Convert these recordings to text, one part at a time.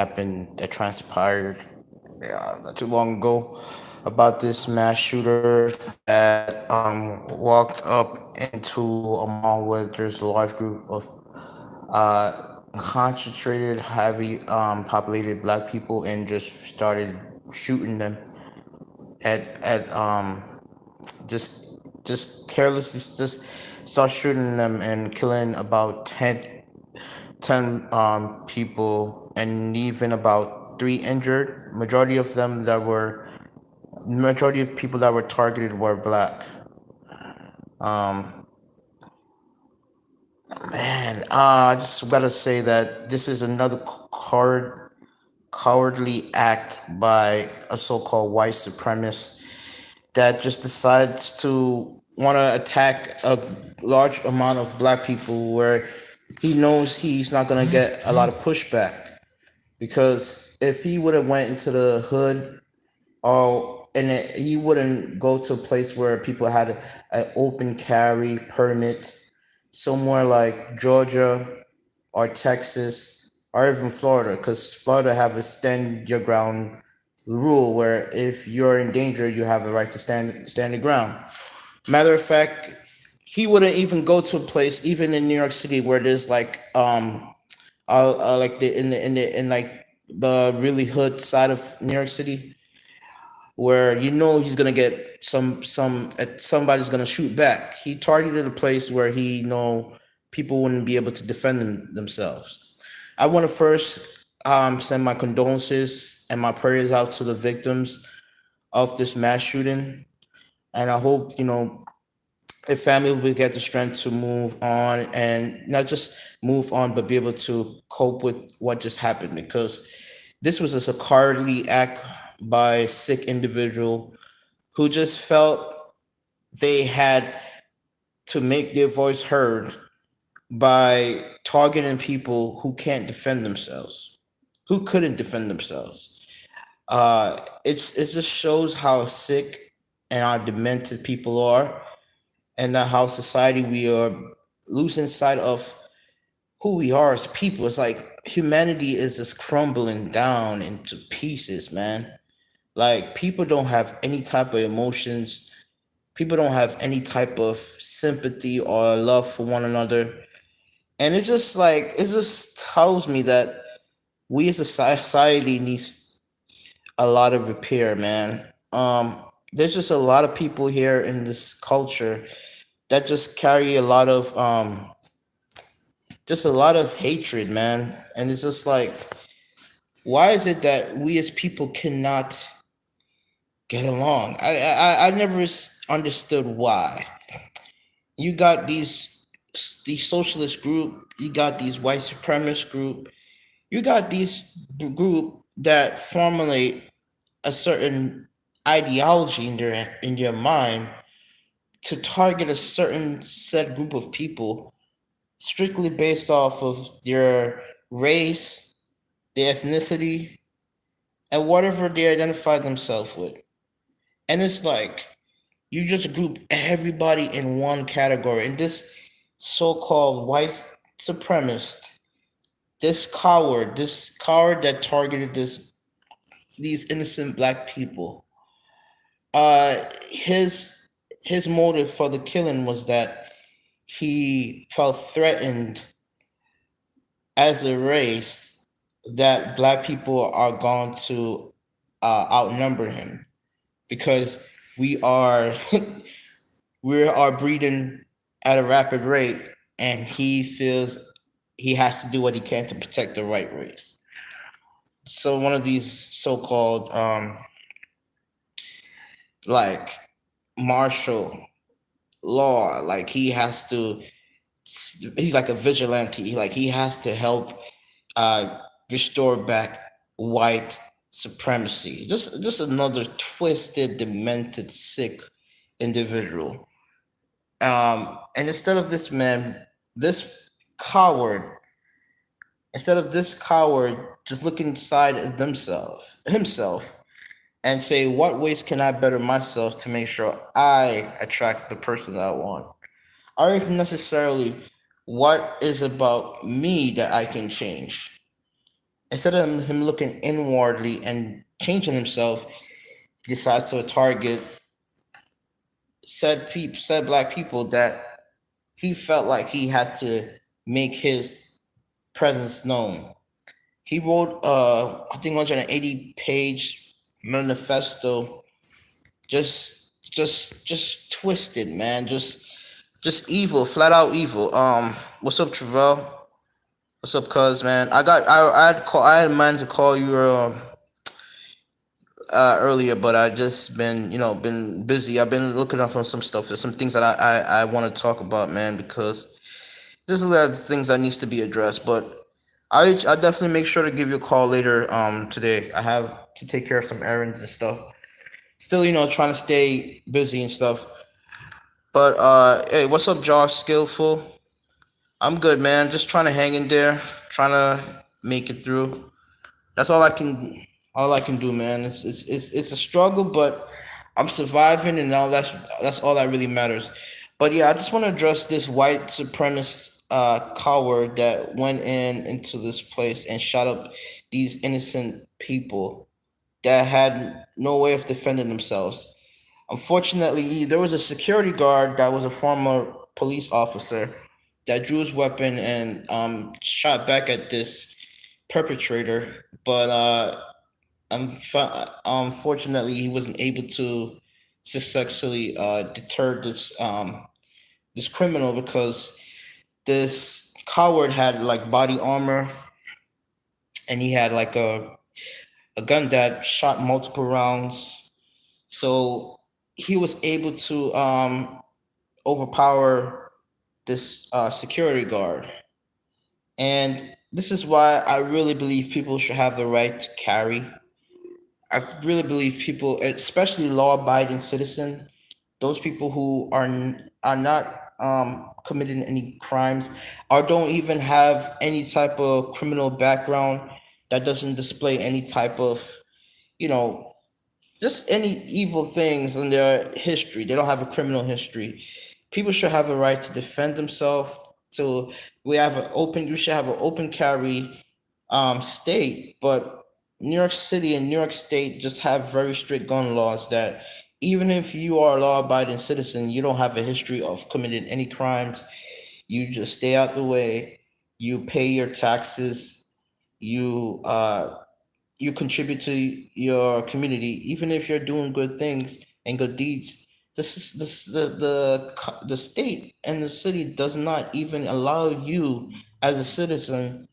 happened, that transpired not too long ago, about this mass shooter that walked up into a mall where there's a large group of concentrated, heavy populated black people and just started shooting them at just carelessly just start shooting them and killing about 10 people and even about 3 injured. Majority of people that were targeted were black. And I just gotta say that this is another cowardly act by a so-called white supremacist that just decides to want to attack a large amount of black people where he knows he's not gonna get a lot of pushback, because if he would have went into the hood, he wouldn't go to a place where people had an open carry permit, somewhere like Georgia or Texas or even Florida, because Florida have a stand your ground rule where if you're in danger, you have the right to stand your ground. Matter of fact, he wouldn't even go to a place, even in New York City, where there's like like in like the really hood side of New York City, where you know he's gonna get somebody's gonna shoot back. He targeted a place where he know people wouldn't be able to defend themselves. I want to first send my condolences and my prayers out to the victims of this mass shooting, and I hope the family will get the strength to move on, and not just move on, but be able to cope with what just happened, because this was just a cowardly act by a sick individual who just felt they had to make their voice heard by targeting people who can't defend themselves, who couldn't defend themselves. It just shows how sick and how demented people are, and that how society we are losing sight of who we are as people. It's like humanity is just crumbling down into pieces, man. Like people don't have any type of emotions. People don't have any type of sympathy or love for one another. And it just tells me that we as a society needs a lot of repair, man. There's just a lot of people here in this culture that just carry a lot of hatred, man. And it's just like, why is it that we as people cannot get along? I never understood why. You got these socialist group, you got these white supremacist group, you got these group that formulate a certain ideology in your mind to target a certain set group of people strictly based off of their race, their ethnicity, and whatever they identify themselves with. And it's like you just group everybody in one category. And this so-called white supremacist, this coward that targeted these innocent black people, uh, his his motive for the killing was that he felt threatened as a race that black people are going to outnumber him, because we are breeding at a rapid rate, and he feels he has to do what he can to protect the right race. So one of these so-called like martial law, like he's like a vigilante, like he has to help restore back white supremacy. Just another twisted, demented, sick individual. And this coward, instead of this coward just look inside of himself, and say, what ways can I better myself to make sure I attract the person that I want? Or if necessarily, what is about me that I can change? Instead of him looking inwardly and changing himself, he decides to target said black people that he felt like he had to make his presence known. He wrote I think 180-page manifesto, just twisted, man. Just evil, flat out evil. What's up, Travell? What's up, cuz, man? I had meant to call you earlier, but I just been been busy. I've been looking up on some stuff. There's some things that I want to talk about, man, because there's a lot of things that needs to be addressed. But I definitely make sure to give you a call later today. I have to take care of some errands and stuff. Still, trying to stay busy and stuff. But hey, what's up, Josh? Skillful. I'm good, man. Just trying to hang in there, trying to make it through. That's all I can do, man. It's a struggle, but I'm surviving, and that's all that really matters. But yeah, I just want to address this white supremacist coward that went into this place and shot up these innocent people that had no way of defending themselves. Unfortunately, there was a security guard that was a former police officer that drew his weapon and shot back at this perpetrator, but unfortunately, he wasn't able to successfully deter this criminal because this coward had like body armor, and he had like a gun that shot multiple rounds. So he was able to overpower this security guard. And this is why I really believe people should have the right to carry. I really believe people, especially law-abiding citizens, those people who are not committing any crimes or don't even have any type of criminal background, that doesn't display any type of you know just any evil things in their history. They don't have a criminal history. People should have a right to defend themselves. To we should have an open carry state, but New York City and New York State just have very strict gun laws that even if you are a law-abiding citizen, you don't have a history of committing any crimes. You just stay out the way. You pay your taxes. You you contribute to your community, even if you're doing good things and good deeds. This the state and the city does not even allow you as a citizen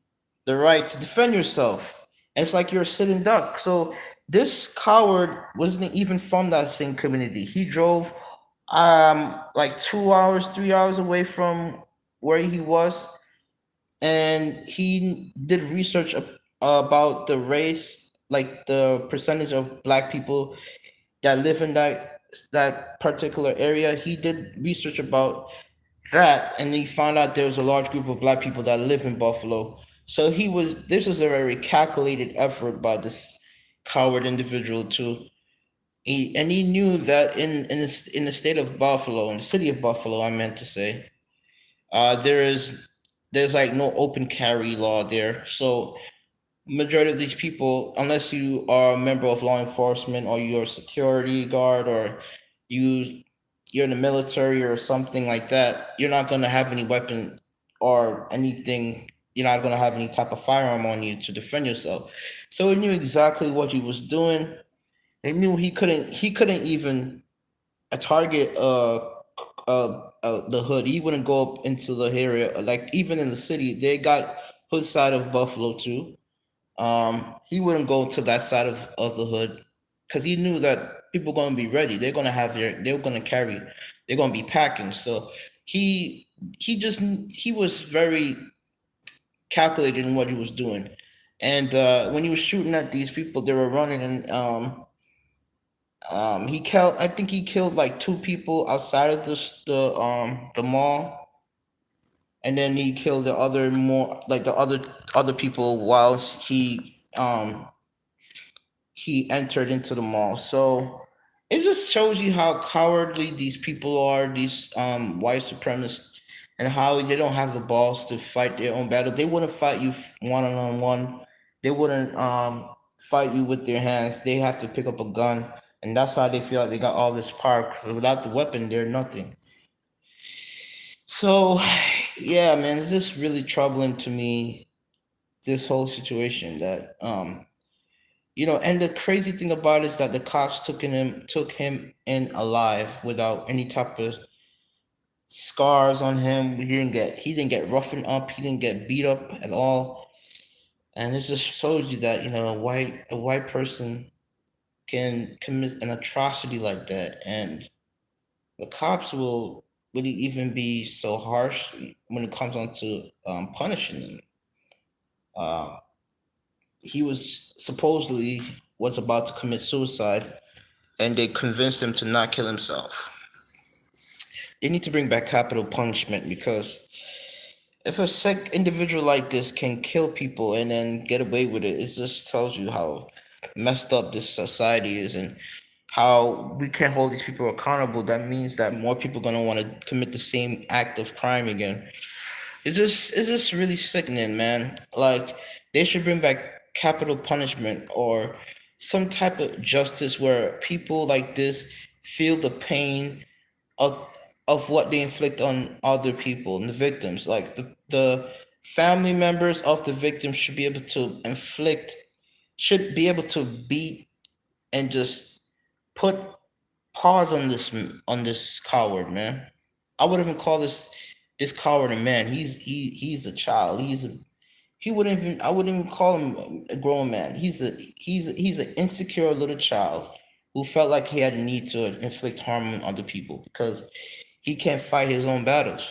the right to defend yourself. And it's like you're a sitting duck. So this coward wasn't even from that same community. He drove like 2 hours, 3 hours away from where he was, and he did research about the race, like the percentage of black people that live in that particular area. He did research about that, and he found out there was a large group of black people that live in Buffalo. So this was a very calculated effort by this coward individual to and he knew that in the state of Buffalo, in the city of Buffalo, I meant to say, there is there's like no open carry law there. So majority of these people, unless you are a member of law enforcement or you're a security guard or you you're in the military or something like that, you're not gonna have any weapon or anything. You're not gonna have any type of firearm on you to defend yourself. So he knew exactly what he was doing. He knew he couldn't even target the hood. He wouldn't go up into the area. Like even in the city, they got hood side of Buffalo too. He wouldn't go to that side of the hood because he knew that people gonna be ready. They're gonna carry, they're gonna be packing. So he he was very calculated in what he was doing. And when he was shooting at these people, they were running, and he killed. I think he killed like two people outside of the mall, and then he killed the other more like the other people whilst he entered into the mall. So it just shows you how cowardly these people are, these white supremacists, and how they don't have the balls to fight their own battle. They wouldn't fight you one on one. They wouldn't fight you with their hands. They have to pick up a gun, and that's why they feel like they got all this power. Because without the weapon, they're nothing. So, yeah, man, it's just really troubling to me, this whole situation that and the crazy thing about it is that the cops took him in alive without any type of scars on him. He didn't get roughened up. He didn't get beat up at all. And it just shows you that a white person can commit an atrocity like that, and the cops will really even be so harsh when it comes on to punishing him. Uh, he was supposedly was about to commit suicide, and they convinced him to not kill himself. They need to bring back capital punishment, because if a sick individual like this can kill people and then get away with it, it just tells you how messed up this society is, and how we can't hold these people accountable. That means that more people are gonna want to commit the same act of crime again. It's just really sickening, man. Like, they should bring back capital punishment, or some type of justice where people like this feel the pain of what they inflict on other people and the victims. Like, the family members of the victims should be able to beat and just put pause on this coward, man. I would even call this coward a man. He's a child. He wouldn't even I wouldn't even call him a grown man. He's an insecure little child who felt like he had a need to inflict harm on other people because he can't fight his own battles.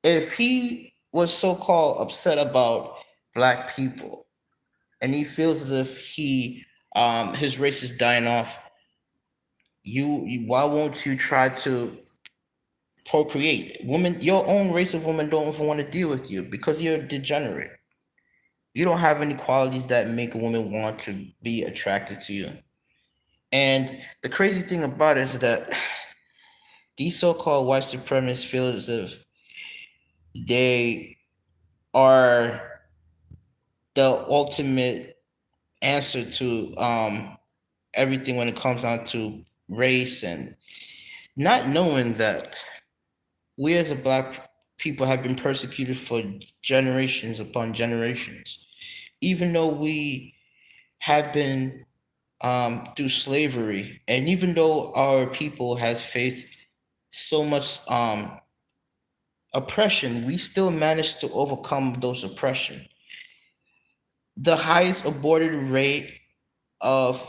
If he was so called upset about black people, and he feels as if his race is dying off, why won't you try to procreate? Women, your own race of women don't even want to deal with you because you're degenerate. You don't have any qualities that make a woman want to be attracted to you. And the crazy thing about it is that these so-called white supremacists feel as if they are the ultimate answer to everything when it comes down to race, and not knowing that we as a black people have been persecuted for generations upon generations. Even though we have been through slavery, and even though our people has faced so much oppression, we still managed to overcome those oppression. The highest aborted rate of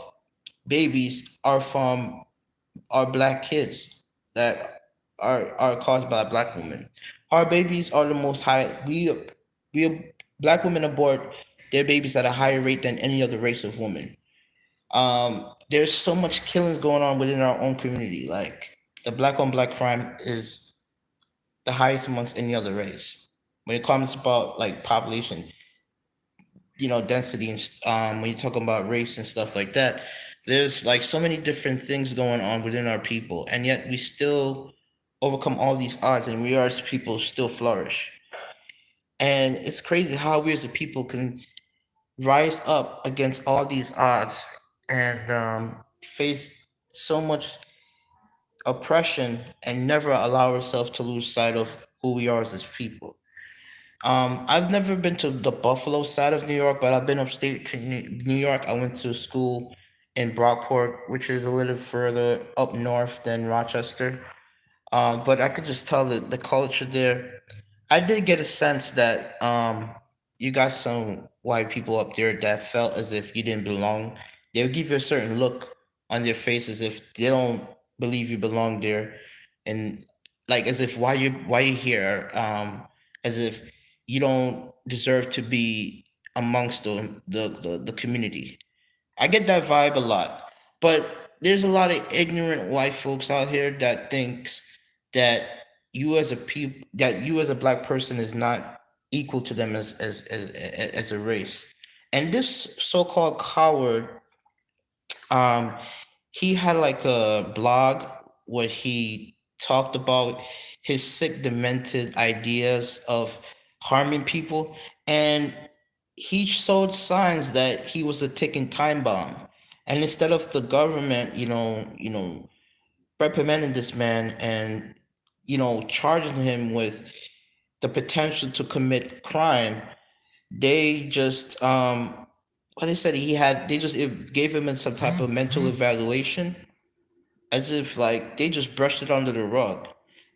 babies are from our black kids that are caused by black women. Our babies are the most high. We black women abort their babies at a higher rate than any other race of women. There's so much killings going on within our own community. Like, the black on black crime is the highest amongst any other race. When it comes about like population, density, and when you're talking about race and stuff like that, there's like so many different things going on within our people, and yet we still overcome all these odds, and we as people still flourish. And it's crazy how we as a people can rise up against all these odds, and face so much oppression, and never allow ourselves to lose sight of who we are as people. I've never been to the Buffalo side of New York, but I've been upstate to New York. I went to school in Brockport, which is a little further up north than Rochester. But I could just tell that the culture there. I did get a sense that you got some white people up there that felt as if you didn't belong. They would give you a certain look on their face as if they don't believe you belong there, and like as if why you here, as if you don't deserve to be amongst the community. I get that vibe a lot. But there's a lot of ignorant white folks out here that thinks that you as a black person is not equal to them as a race. And this so-called coward, um, he had like a blog where he talked about his sick, demented ideas of harming people. And he showed signs that he was a ticking time bomb. And instead of the government, reprimanding this man and, charging him with the potential to commit crime, they just what they said he had they just gave him some type of mental evaluation, as if like they just brushed it under the rug.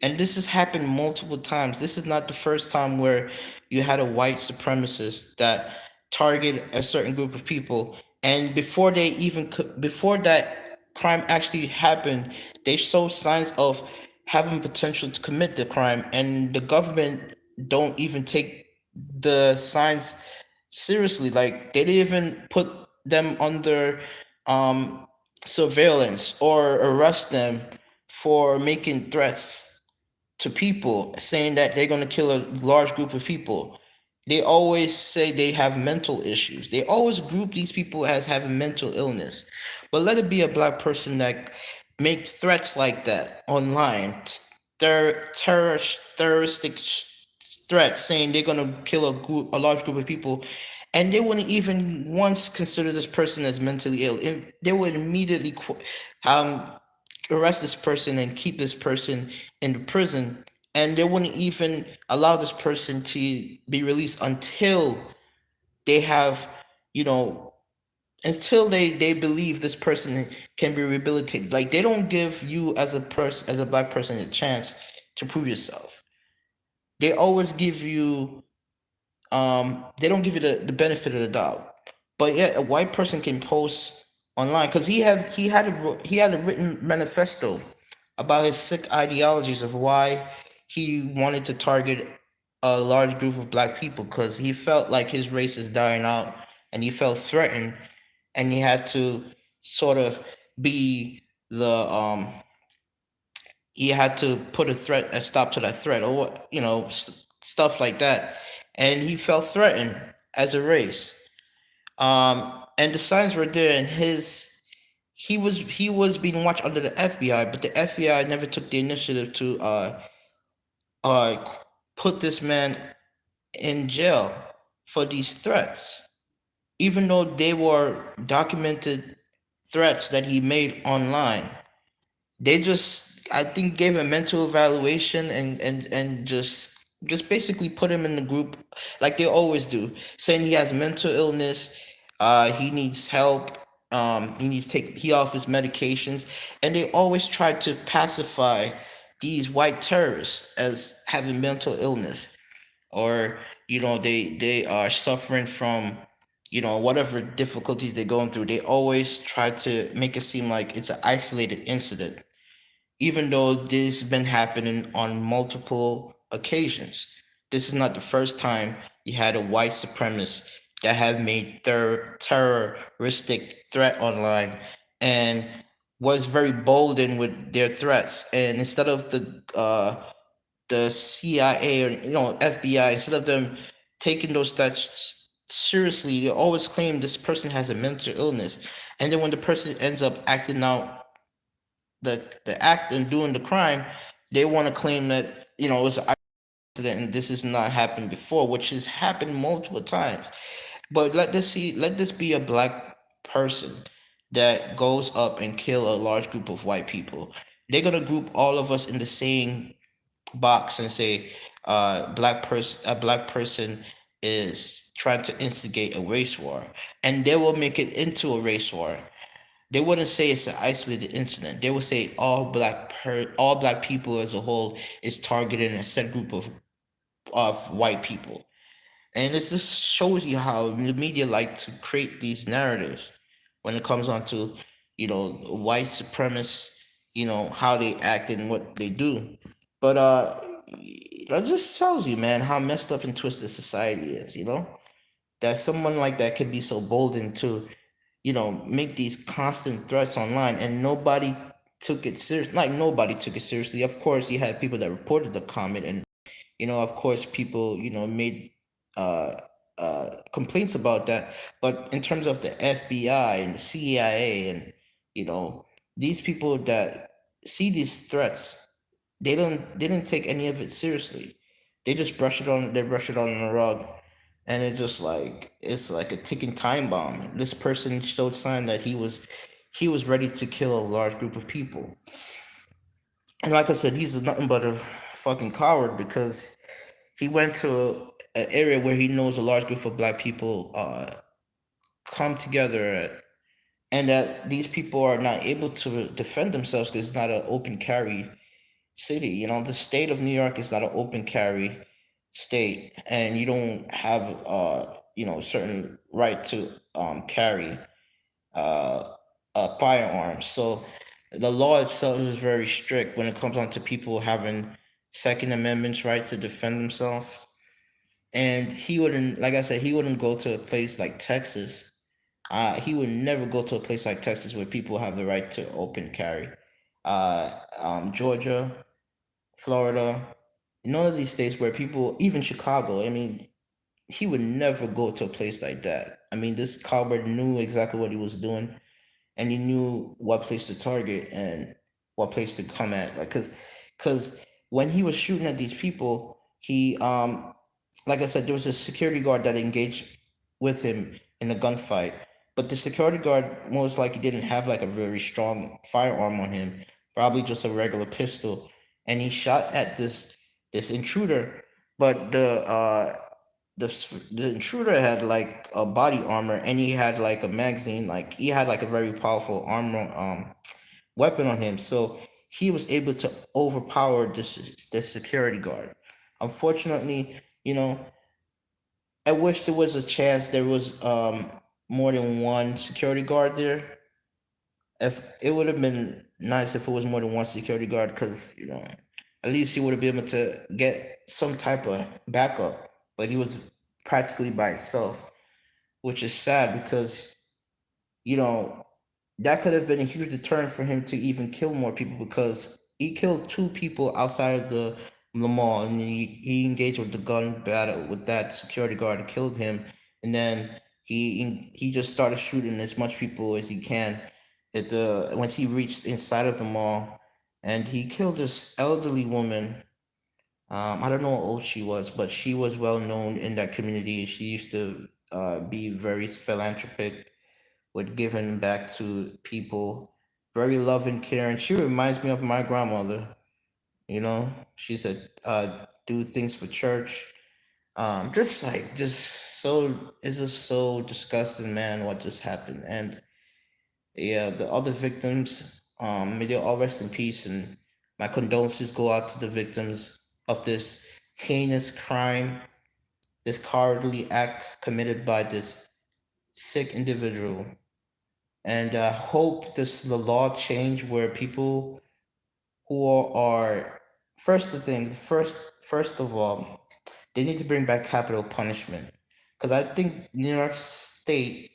And this has happened multiple times. This is not the first time where you had a white supremacist that target a certain group of people, and before that crime actually happened, they show signs of having potential to commit the crime, and the government don't even take the signs seriously. Like they didn't even put them under um surveillance or arrest them for making threats to people, saying that they're going to kill a large group of people. They always say they have mental issues. They always group these people as having mental illness. But let it be a black person that make threats like that online, terroristic threats, saying they're going to kill a large group of people, and they wouldn't even once consider this person as mentally ill. They would immediately um, arrest this person and keep this person in the prison, and they wouldn't even allow this person to be released until they have, you know, until they believe this person can be rehabilitated. Like they don't give you as a person, as a black person, a chance to prove yourself. They always give you they don't give you the benefit of the doubt. But yet a white person can post online because he had a written manifesto about his sick ideologies of why he wanted to target a large group of black people, because he felt like his race is dying out and he felt threatened, and he had to sort of be the he had to put a stop to that threat, or stuff like that, and he felt threatened as a race. And the signs were there, and he was being watched under the FBI, but the FBI never took the initiative to uh put this man in jail for these threats, even though they were documented threats that he made online. They just, I think, gave him mental evaluation, and just basically put him in the group like they always do, saying he has mental illness, he needs help, he needs to take he off his medications, and they always try to pacify these white terrorists as having mental illness, or they are suffering from whatever difficulties they're going through. They always try to make it seem like it's an isolated incident, even though this has been happening on multiple occasions. This is not the first time you had a white supremacist that have made terroristic threat online, and was very bold in with their threats. And instead of the CIA or FBI, instead of them taking those threats seriously, they always claim this person has a mental illness. And then when the person ends up acting out the act and doing the crime, they want to claim that it's an accident and this has not happened before, which has happened multiple times. But let this be a black person that goes up and kill a large group of white people. They're gonna group all of us in the same box and say, a black person is trying to instigate a race war, and they will make it into a race war. They wouldn't say it's an isolated incident. They would say all black people as a whole is targeting a set group of white people. And this just shows you how the media like to create these narratives when it comes on to, white supremacists, how they act and what they do. But that just tells you, man, how messed up and twisted society is. That someone like that could be so bolden to, make these constant threats online, and nobody took it serious. Like nobody took it seriously. Of course, you had people that reported the comment, and of course, people made uh complaints about that. But in terms of the FBI and the CIA, and these people that see these threats, they didn't take any of it seriously. They just brush it on. They brush it on the rug, and it just like it's like a ticking time bomb. This person showed sign that he was ready to kill a large group of people, and like I said, he's nothing but a fucking coward because he went to an area where he knows a large group of black people come together at, and that these people are not able to defend themselves because it's not an open carry city. The state of New York is not an open carry state, and you don't have certain right to carry uh, a firearm. So the law itself is very strict when it comes on to people having Second Amendment rights to defend themselves. And he wouldn't, like I said, he wouldn't go to a place like Texas. He would never go to a place like Texas where people have the right to open carry. Georgia, Florida, none of these states where people, even Chicago, I mean, he would never go to a place like that. I mean, this coward knew exactly what he was doing, and he knew what place to target and what place to come at. Like, cause when he was shooting at these people, he like I said, there was a security guard that engaged with him in a gunfight. But the security guard most likely didn't have like a very strong firearm on him, probably just a regular pistol. And he shot at this intruder, but the intruder had like a body armor, and he had like a magazine, like he had like a very powerful armor weapon on him. So he was able to overpower this security guard. Unfortunately, I wish there was a chance there was more than one security guard there. If it would have been nice if it was more than one security guard, because at least he would have been able to get some type of backup. But he was practically by himself, which is sad because you know that could have been a huge deterrent for him to even kill more people, because he killed two people outside of the mall, and he engaged with the gun battle with that security guard and killed him, and then he just started shooting as much people as he can at the once he reached inside of the mall, and he killed this elderly woman. I don't know how old she was, but she was well known in that community. She used to be very philanthropic with giving back to people, very loving, caring. She reminds me of my grandmother. She said, do things for church. Just so it's just so disgusting, man, what just happened. And yeah, the other victims, may they all rest in peace, and my condolences go out to the victims of this heinous crime, this cowardly act committed by this sick individual. And I hope this the law change where people who are first of all, they need to bring back capital punishment, because I think New York State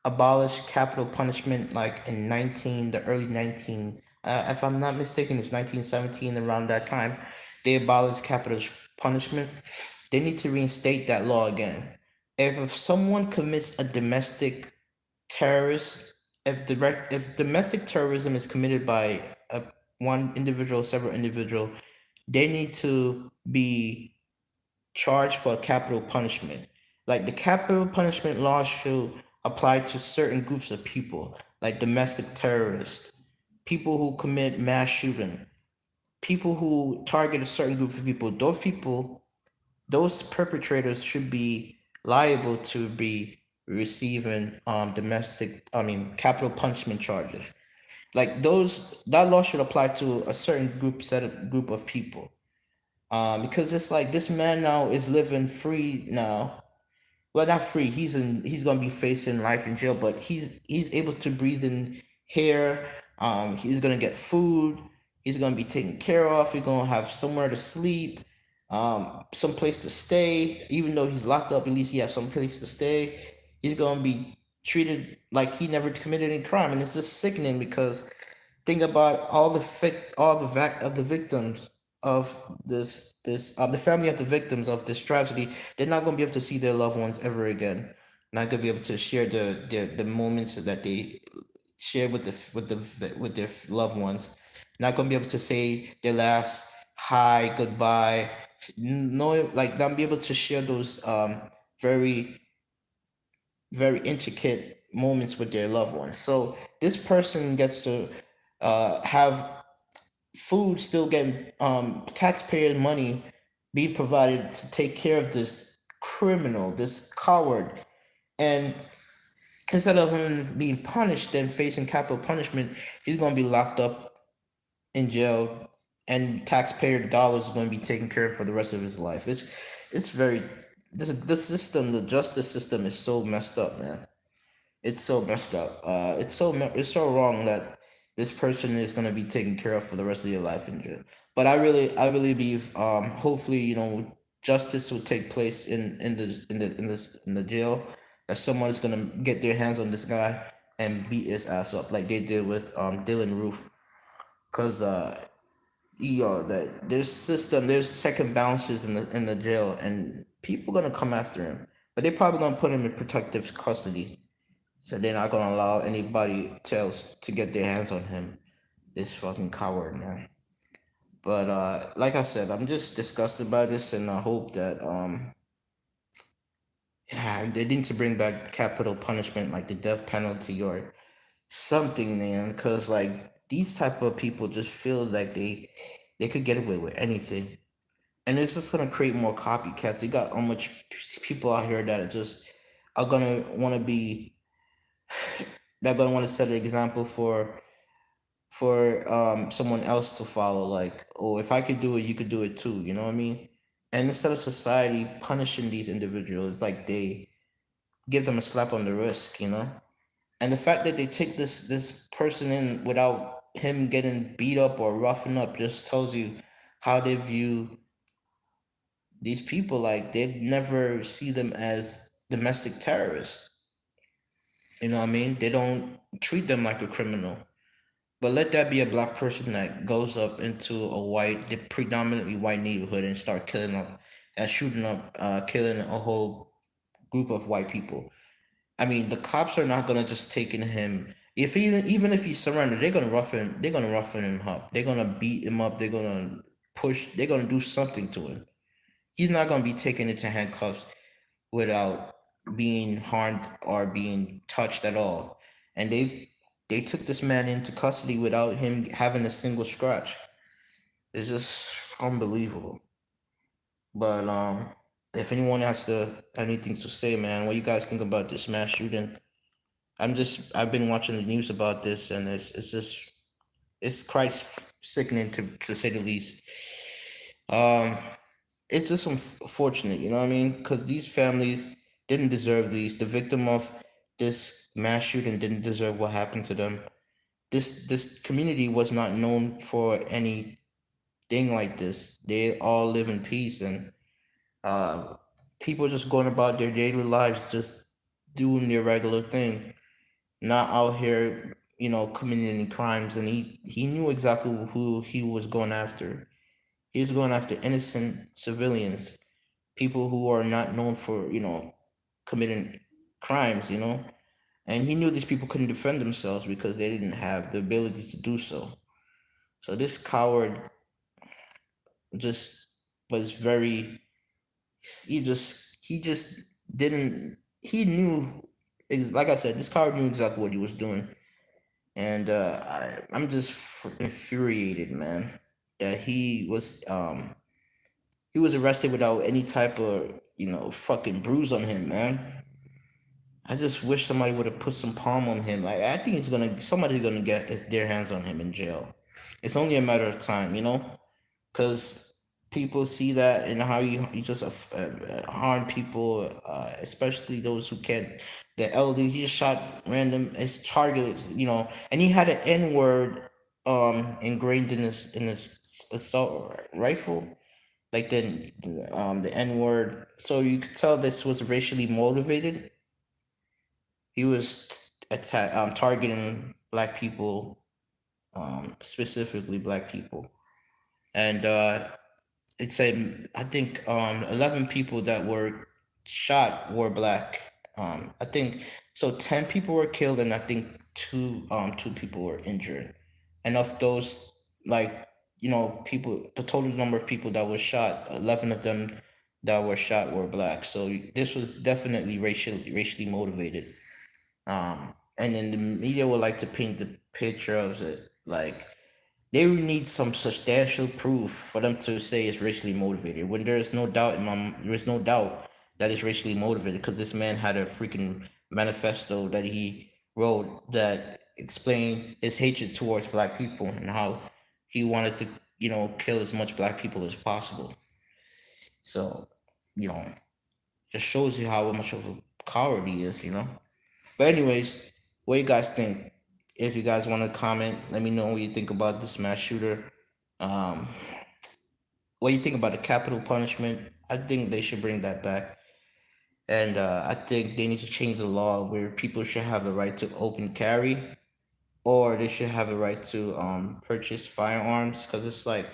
abolished capital punishment like in 19 the early 19, if I'm not mistaken, it's 1917, around that time they abolished capital punishment. They need to reinstate that law again. If someone commits a domestic terrorist, if domestic terrorism is committed by a one individual, several individual, they need to be charged for capital punishment. Like the capital punishment law should apply to certain groups of people, like domestic terrorists, people who commit mass shooting, people who target a certain group of people. Those people, those perpetrators should be liable to be receiving capital punishment charges. Like those, that law should apply to a certain group of people. Because it's like this man now is living free now. Well, not free. He's gonna be facing life in jail, but he's able to breathe in air. He's gonna get food. He's gonna be taken care of. He's gonna have somewhere to sleep, some place to stay. Even though he's locked up, at least he has some place to stay. He's gonna be treated like he never committed any crime, and it's just sickening because think about all the victims of the family of the victims of this tragedy. They're not going to be able to see their loved ones ever again. Not going to be able to share the moments that they share with their loved ones. Not going to be able to say their last hi, goodbye. No, like not be able to share those very very intricate moments with their loved ones. So this person gets to have food still getting taxpayer money being provided to take care of this criminal, this coward, and instead of him being punished and facing capital punishment, he's going to be locked up in jail, and taxpayer dollars is going to be taken care of for the rest of his life. It's very the system, the justice system is so messed up, man. It's so messed up. It's so wrong that this person is gonna be taken care of for the rest of your life in jail. But I really believe hopefully justice will take place in the jail, that someone's gonna get their hands on this guy and beat his ass up like they did with Dylan Roof. Cause that there's check and balances in the jail, and people gonna come after him, but they probably gonna put him in protective custody, so they're not gonna allow anybody else to get their hands on him. This fucking coward, man. But like I said, I'm just disgusted by this, and I hope that yeah, they need to bring back capital punishment like the death penalty or something, man. Cause like these type of people just feel like they could get away with anything, and it's just gonna create more copycats. You got how much people out here that are gonna want to be they're gonna want to set an example for someone else to follow. Like, oh, if I could do it, you could do it too. You know what I mean? And instead of society punishing these individuals, like they give them a slap on the wrist, you know. And the fact that they take this person in without him getting beat up or roughened up just tells you how they view these people. Like they never see them as domestic terrorists. You know what I mean? They don't treat them like a criminal. But let that be a black person that goes up into the predominantly white neighborhood and start killing up and shooting up, killing a whole group of white people. I mean, the cops are not gonna just take in him. If he even if he's surrendered, they're gonna roughen him up. They're gonna beat him up. They're gonna push. They're gonna do something to him. He's not gonna be taken into handcuffs without being harmed or being touched at all. And they took this man into custody without him having a single scratch. It's just unbelievable. But if anyone has anything to say, man, what you guys think about this mass shooting? I've been watching the news about this, and it's just it's quite sickening to say the least. Um, it's just unfortunate, you know what I mean? Because these families didn't deserve these. The victim of this mass shooting didn't deserve what happened to them. This community was not known for anything like this. They all live in peace, and uh, people just going about their daily lives, just doing their regular thing, not out here, committing any crimes. And he knew exactly who he was going after. He was going after innocent civilians, people who are not known for, committing crimes, And he knew these people couldn't defend themselves because they didn't have the ability to do so. So this coward just was very, he just didn't, he knew, like I said, this coward knew exactly what he was doing. And I'm just infuriated, man, that he was arrested without any type of, fucking bruise on him, man. I just wish somebody would have put some palm on him. Like I think somebody's gonna get their hands on him in jail. It's only a matter of time, because people see that and how you just harm people, especially those who can't. The elderly, he just shot random. His target, and he had an N word ingrained in his assault rifle, like the N word. So you could tell this was racially motivated. He was targeting black people, specifically black people, and it said I think 11 people that were shot were black. I think so. 10 people were killed, and I think two people were injured. And of those, like people, the total number of people that were shot, 11 of them that were shot were black. So this was definitely racially motivated. And then the media would like to paint the picture of it like they would need some substantial proof for them to say it's racially motivated. When there is no doubt that it's racially motivated because this man had a freaking manifesto that he wrote that explained his hatred towards black people and how he wanted to, kill as much black people as possible. So, you know, just shows you how much of a coward he is. But anyways, what you guys think? If you guys want to comment, let me know what you think about this mass shooter. Um, what do you think about the capital punishment? I think they should bring that back. And I think they need to change the law where people should have the right to open carry or they should have the right to purchase firearms. Because it's like,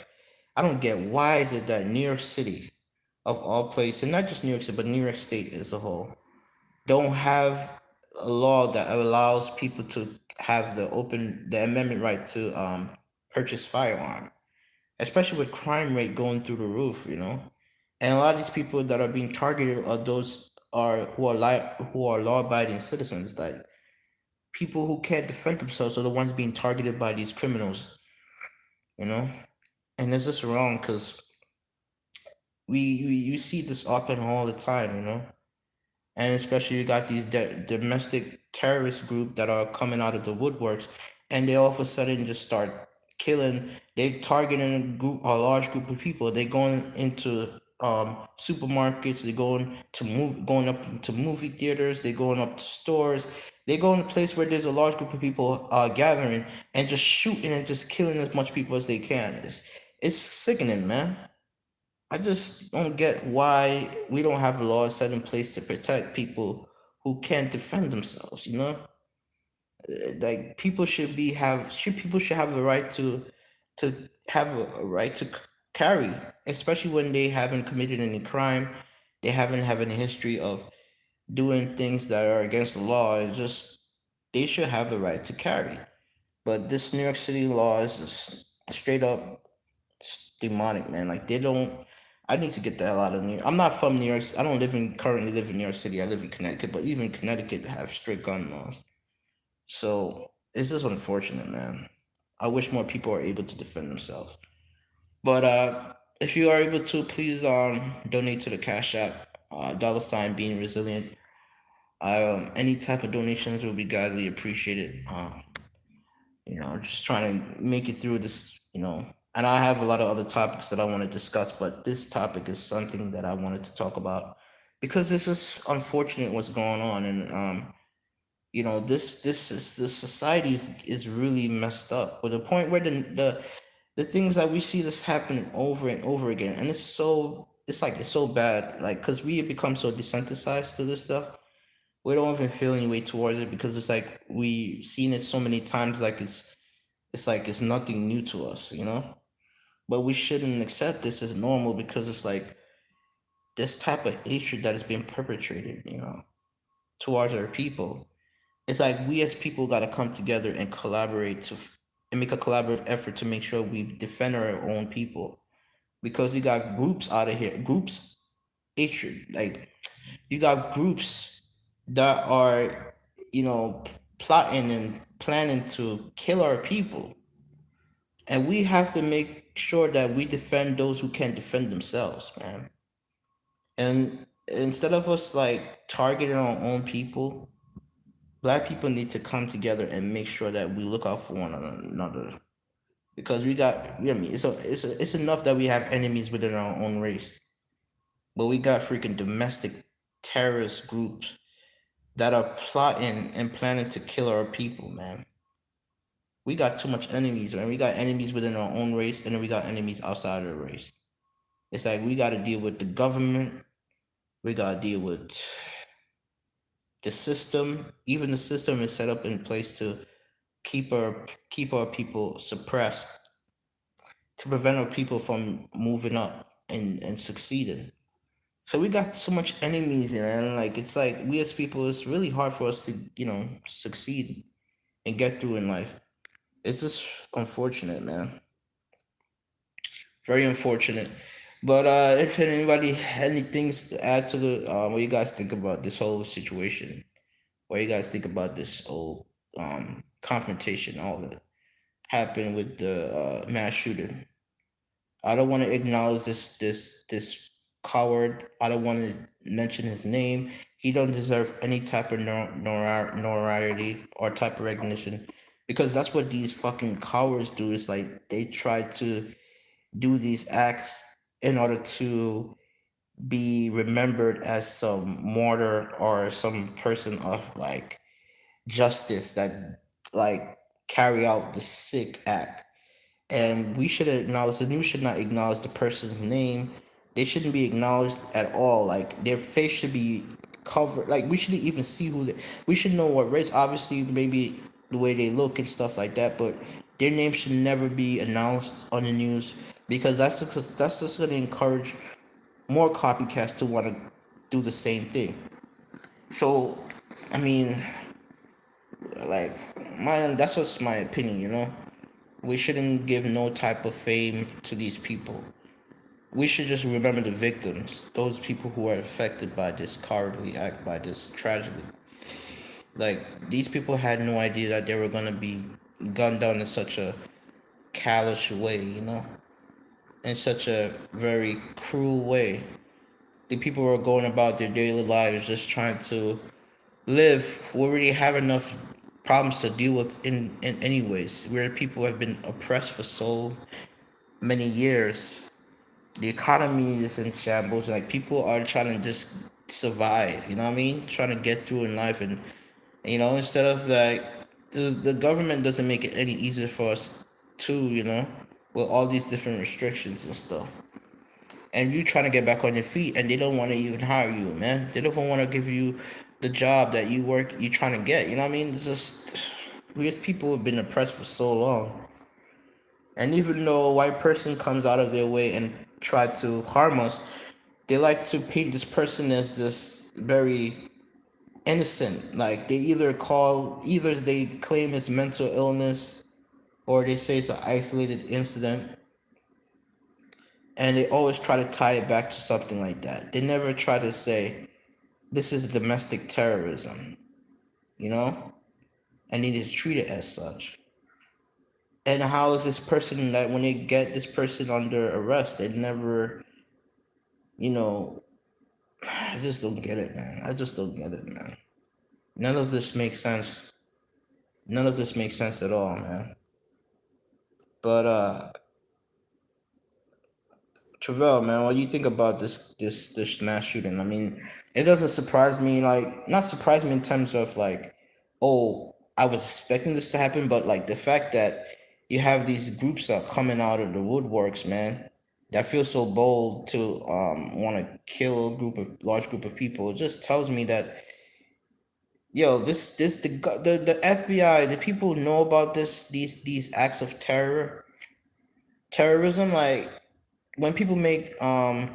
I don't get why is it that New York City, of all places, and not just New York City, but New York State as a whole, don't have a law that allows people to have the amendment right to purchase firearm, especially with crime rate going through the roof. And a lot of these people that are being targeted are those are who are law abiding citizens, like people who can't defend themselves are the ones being targeted by these criminals, you know. And it's just wrong because we you see this often all the time. And especially you got these domestic terrorist group that are coming out of the woodworks, and they all of a sudden just start killing. They targeting a large group of people. They going into supermarkets. They going up to movie theaters. They going up to stores. They go in a place where there's a large group of people gathering and just shooting and just killing as much people as they can. It's sickening, man. I just don't get why we don't have laws set in place to protect people who can't defend themselves. Like people should have the right to have a right to carry, especially when they haven't committed any crime, they haven't have any history of doing things that are against the law. It's just they should have the right to carry. But this New York City law is just straight up demonic, man. Like they don't. I need to get the hell out of New York. I'm not from New York. I don't currently live in New York City. I live in Connecticut, but even Connecticut have strict gun laws. So it's just unfortunate, man. I wish more people are able to defend themselves. But if you are able to, please donate to the Cash App, $ being resilient. Any type of donations will be godly appreciated. Just trying to make it through this. And I have a lot of other topics that I want to discuss, but this topic is something that I wanted to talk about because it's just unfortunate what's going on, and this society is really messed up with the point where the things that we see this happening over and over again, and it's so bad, like because we have become so desensitized to this stuff. We don't even feel any way towards it because it's like we seen it so many times, like it's like it's nothing new to us. But we shouldn't accept this as normal because it's like this type of hatred that is being perpetrated, towards our people. It's like we as people got to come together and collaborate and make a collaborative effort to make sure we defend our own people because we got groups out of here, groups hatred, like you got groups that are plotting and planning to kill our people, and we have to make sure that we defend those who can't defend themselves, man. And instead of us like targeting our own people, black people need to come together and make sure that we look out for one another. Because it's enough that we have enemies within our own race, but we got freaking domestic terrorist groups that are plotting and planning to kill our people, man. We got too much enemies, man. We got enemies within our own race, and then we got enemies outside of the race. It's like we got to deal with the government. We got to deal with the system. Even the system is set up in place to keep our people suppressed, to prevent our people from moving up and succeeding. So we got so much enemies, and like it's like we as people, it's really hard for us to succeed and get through in life. It's just unfortunate, man. Very unfortunate. But if anybody any things to add to the what you guys think about this whole situation? What you guys think about this whole confrontation, all that happened with the mass shooting? I don't want to acknowledge this coward. I don't want to mention his name. He don't deserve any type of notoriety or type of recognition, because that's what these fucking cowards do. Is like they try to do these acts in order to be remembered as some martyr or some person of like justice that like carry out the sick act. And we should acknowledge, the news should not acknowledge the person's name. They shouldn't be acknowledged at all. Like their face should be covered. Like we shouldn't even see who they, we should know what race, obviously maybe the way they look and stuff like that, but their name should never be announced on the news, because that's just going to encourage more copycats to want to do the same thing. So, I mean, like that's just my opinion, you know. We shouldn't give no type of fame to these people. We should just remember the victims, those people who are affected by this cowardly act, by this tragedy. Like, these people had no idea that they were gonna be gunned down in such a callous way, you know, in such a very cruel way. The people were going about their daily lives just trying to live. We already have enough problems to deal with in anyways, where people have been oppressed for so many years. The economy is in shambles. Like people are trying to just survive. You know what I mean? Trying to get through in life, and you know, instead of like the government doesn't make it any easier for us too. You know, with all these different restrictions and stuff. And you trying to get back on your feet, and they don't want to even hire you, man. They don't even want to give you the job that you trying to get. You know what I mean? It's just because people have been oppressed for so long. And even though a white person comes out of their way and try to harm us, they like to paint this person as this very innocent. Like either they claim it's mental illness, or they say it's an isolated incident, and they always try to tie it back to something like that. They never try to say this is domestic terrorism, you know, and they just treat it as such. And how is this person that when they get this person under arrest, they never, you know, I just don't get it, man. I just don't get it, man. None of this makes sense. None of this makes sense at all, man. But Travell, man, what do you think about this mass shooting? I mean, it doesn't surprise me, like not surprise me in terms of like, oh, I was expecting this to happen, but like the fact that you have these groups that are coming out of the woodworks, man, that feel so bold to want to kill a large group of people, it just tells me that yo, this the FBI, the people know about these acts of terrorism. Like when people make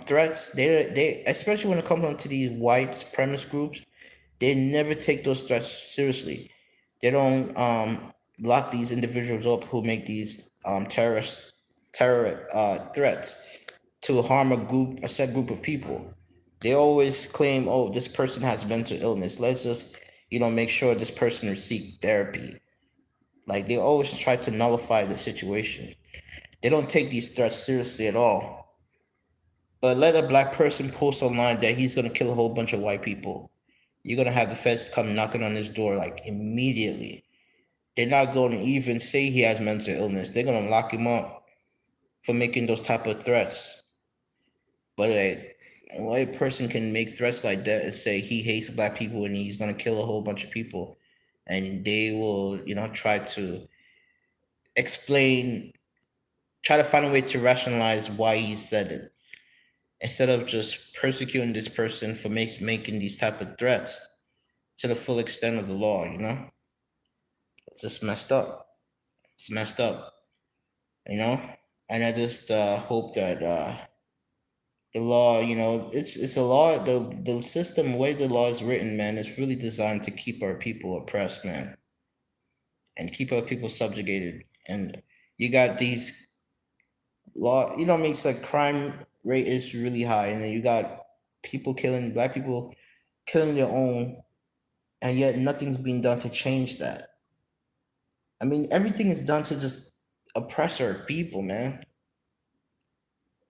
threats, they especially when it comes on to these white supremacist groups, they never take those threats seriously. They don't lock these individuals up who make these terror threats to harm a set group of people. They always claim, oh, this person has mental illness. Let's just, you know, make sure this person receives therapy. Like they always try to nullify the situation. They don't take these threats seriously at all. But let a black person post online that he's gonna kill a whole bunch of white people. You're gonna have the feds come knocking on his door like immediately. They're not going to even say he has mental illness. They're gonna lock him up for making those type of threats. But a white person can make threats like that and say he hates black people and he's gonna kill a whole bunch of people, and they will, you know, try to explain, try to find a way to rationalize why he said it, instead of just persecuting this person for making these type of threats to the full extent of the law. You know, it's just messed up. It's messed up. You know, and I just hope that the law, you know, it's a law. The system, the way the law is written, man, it's really designed to keep our people oppressed, man, and keep our people subjugated. And you got these law, you know what I mean? It's like crime. rate is really high, and then you got people killing black people, killing their own, and yet nothing's being done to change that. I mean, everything is done to just oppress our people, man.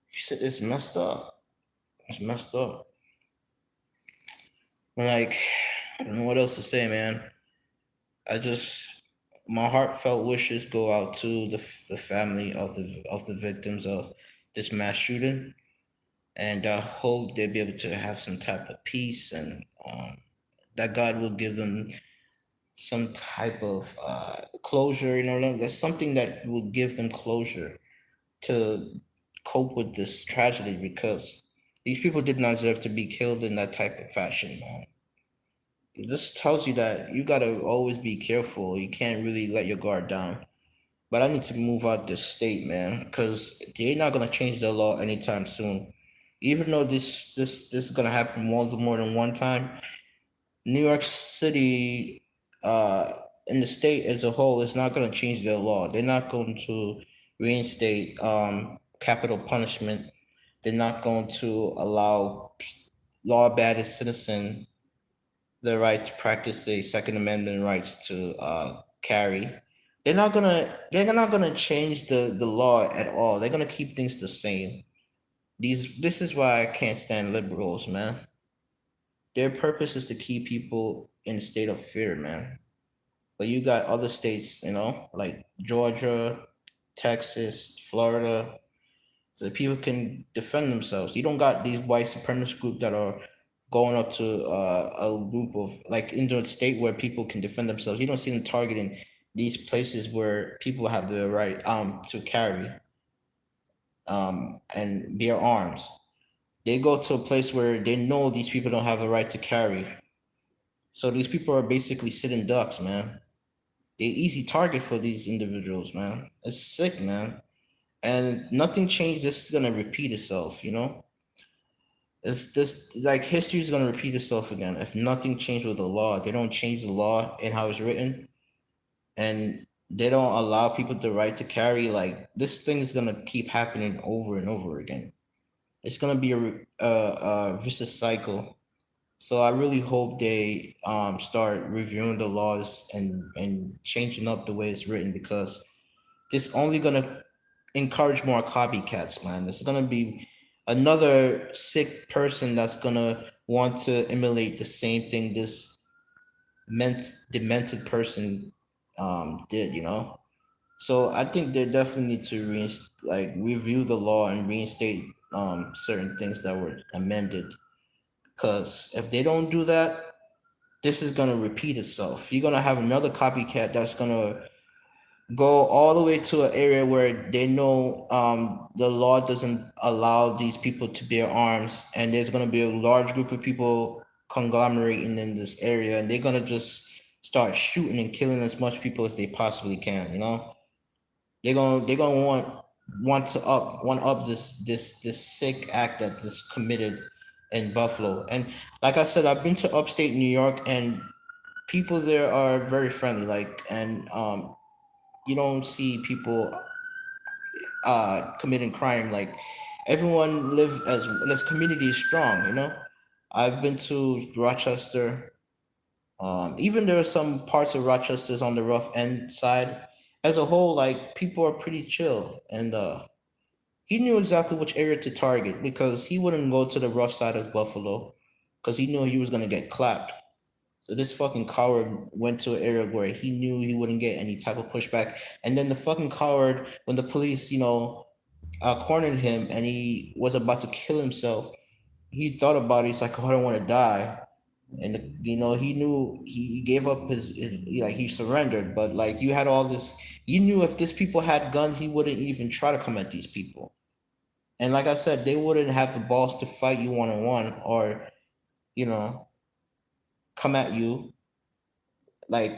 Shit is messed up. It's messed up. But like, I don't know what else to say, man. I just my heartfelt wishes go out to the family of the victims of this mass shooting, and I hope they'll be able to have some type of peace, and that God will give them some type of closure. You know, like, there's something that will give them closure to cope with this tragedy, because these people did not deserve to be killed in that type of fashion, man. This tells you that you gotta always be careful. You can't really let your guard down. But I need to move out this state, man, because they're not gonna change the law anytime soon. Even though this is gonna happen more than one time, New York City, uh, in the state as a whole, is not gonna change their law. They're not going to reinstate capital punishment. They're not going to allow law-abiding citizen the right to practice their Second Amendment rights to carry. They're not gonna change the law at all. They're gonna keep things the same. This is why I can't stand liberals, man. Their purpose is to keep people in a state of fear, man. But you got other states, like Georgia, Texas, Florida, so people can defend themselves. You don't got these white supremacist groups that are going up to a group of like into a state where people can defend themselves. You don't see them targeting these places where people have the right to carry and bear arms. They go to a place where they know these people don't have the right to carry. So these people are basically sitting ducks, man. They easy target for these individuals, man. It's sick, man. And nothing changed. This is gonna repeat itself, you know. It's this like history is gonna repeat itself again if nothing changed with the law. They don't change the law and how it's written, and they don't allow people the right to carry. Like this thing is gonna keep happening over and over again. It's gonna be a vicious cycle. So I really hope they start reviewing the laws and changing up the way it's written, because it's only gonna encourage more copycats, man. It's gonna be another sick person that's gonna want to emulate the same thing this demented person did, you know. So I think they definitely need to review the law and reinstate certain things that were amended. Because if they don't do that, this is gonna repeat itself. You're gonna have another copycat that's gonna go all the way to an area where they know the law doesn't allow these people to bear arms, and there's going to be a large group of people conglomerating in this area, and they're going to just start shooting and killing as much people as they possibly can, you know. They're going to want up this sick act that is committed in Buffalo. And like I said, I've been to upstate New York, and people there are very friendly, like, and you don't see people committing crime. Like everyone live as this community is strong, you know. I've been to Rochester. Even there are some parts of Rochester's on the rough end side. As a whole, like people are pretty chill, and he knew exactly which area to target, because he wouldn't go to the rough side of Buffalo because he knew he was gonna get clapped. So this fucking coward went to an area where he knew he wouldn't get any type of pushback. And then the fucking coward, when the police, cornered him and he was about to kill himself, he thought about it. He's like, oh, I don't want to die. And he knew he gave up like he surrendered. But like you had all this, you knew if these people had guns, he wouldn't even try to come at these people. And like I said, they wouldn't have the balls to fight you one on one, or you know come at you. Like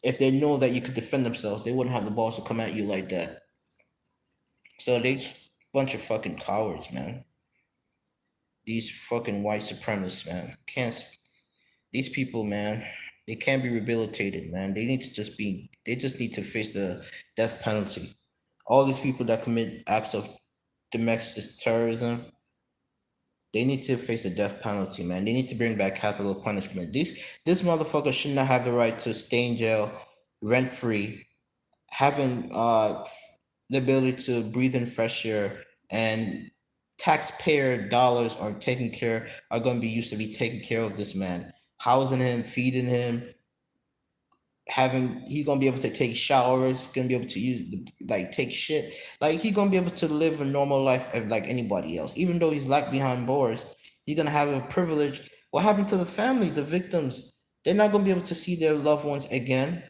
if they know that you could defend themselves, they wouldn't have the balls to come at you like that. So they just bunch of fucking cowards, man. These fucking white supremacists, man. Can't these people, man? They can't be rehabilitated, man. They need to just be. They just need to face the death penalty. All these people that commit acts of domestic terrorism, they need to face the death penalty, man. They need to bring back capital punishment. This motherfucker should not have the right to stay in jail rent free, having the ability to breathe in fresh air, and taxpayer dollars are going to be used to be taking care of this man, housing him, feeding him, having he's gonna be able to take showers, gonna be able to like take shit, like he's gonna be able to live a normal life like anybody else. Even though he's locked behind bars, he's gonna have a privilege. What happened to the family, the victims? They're not gonna be able to see their loved ones again.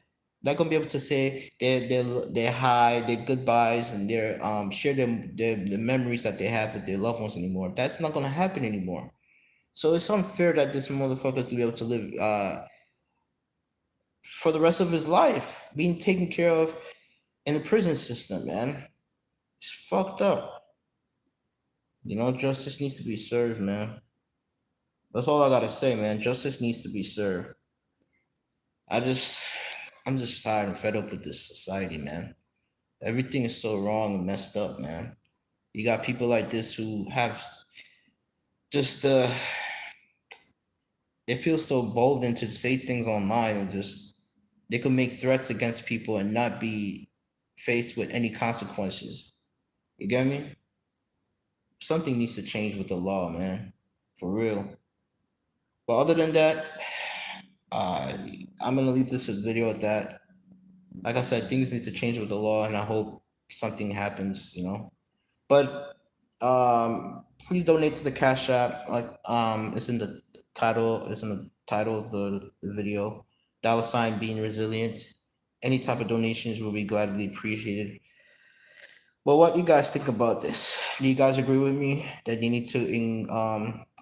Not gonna be able to say their hi, their goodbyes, and their share their the memories that they have with their loved ones anymore. That's not gonna happen anymore. So it's unfair that this motherfucker to be able to live for the rest of his life, being taken care of in the prison system, man. It's fucked up. Justice needs to be served, man. That's all I gotta say, man. Justice needs to be served. I just, I'm just tired and fed up with this society, man. Everything is so wrong and messed up, man. You got people like this who have just, they feel so bolden to say things online and just, they could make threats against people and not be faced with any consequences. You get me? Something needs to change with the law, man. For real. But other than that, uh, I'm gonna leave this video at that. Like I said, things need to change with the law, and I hope something happens. But please donate to the Cash App. Like it's in the title. It's in the title of the video. $ being resilient. Any type of donations will be gladly appreciated. Well, what do you guys think about this? Do you guys agree with me that you need to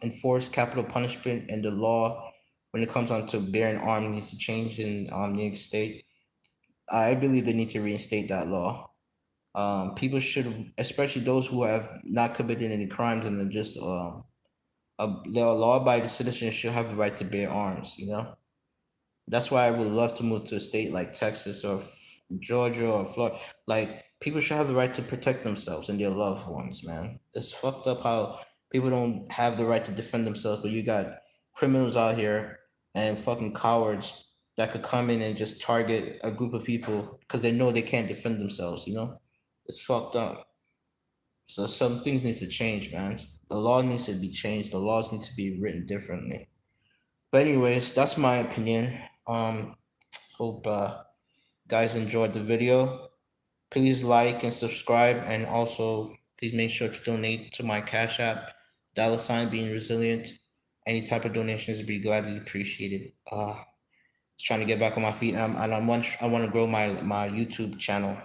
enforce capital punishment and the law when it comes on to bearing arms needs to change in New York State? I believe they need to reinstate that law. People should, especially those who have not committed any crimes and are just they're law-abiding citizens, should have the right to bear arms. That's why I would love to move to a state like Texas or Georgia or Florida. Like people should have the right to protect themselves and their loved ones, man. It's fucked up how people don't have the right to defend themselves, but you got criminals out here and fucking cowards that could come in and just target a group of people because they know they can't defend themselves. It's fucked up. So some things need to change, man. The law needs to be changed. The laws need to be written differently. But anyways, that's my opinion. Hope guys enjoyed the video. Please like and subscribe, and also please make sure to donate to my Cash App, $ being resilient. Any type of donations would be gladly appreciated. Just trying to get back on my feet, and I want to grow my YouTube channel.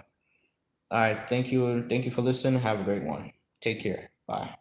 All right, thank you for listening. Have a great one. Take care. Bye.